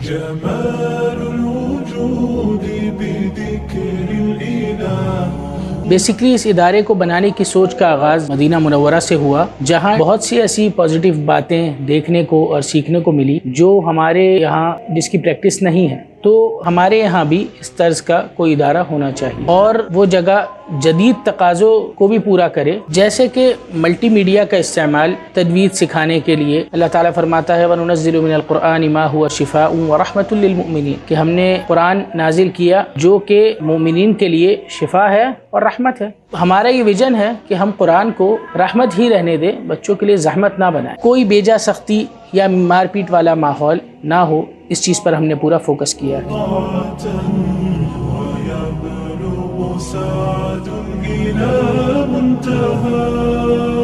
جمال الوجود بذكر الإله. بیسیکلی اس ادارے کو بنانے کی سوچ کا آغاز مدینہ منورہ سے ہوا، جہاں بہت سی ایسی پازیٹیو باتیں دیکھنے کو اور سیکھنے کو ملی جو ہمارے یہاں جس کی پریکٹس نہیں ہے. تو ہمارے یہاں بھی اس طرز کا کوئی ادارہ ہونا چاہیے اور وہ جگہ جدید تقاضوں کو بھی پورا کرے، جیسے کہ ملٹی میڈیا کا استعمال تجوید سکھانے کے لیے. اللہ تعالیٰ فرماتا ہے وَنُنَزِّلُ مِنَ الْقُرْآنِ مَا هُوَ شِفَاءٌ وَرَحْمَةٌ لِّلْمُؤْمِنِينَ، کہ ہم نے قرآن نازل کیا جو کہ مومنین کے لیے شفا ہے اور رحمت ہے. ہمارا یہ ویژن ہے کہ ہم قرآن کو رحمت ہی رہنے دیں، بچوں کے لیے زحمت نہ بنائیں، کوئی بیجا سختی یا مار پیٹ والا ماحول نہ ہو. اس چیز پر ہم نے پورا فوکس کیا ہے. ويبلغ سعد إلى منتهى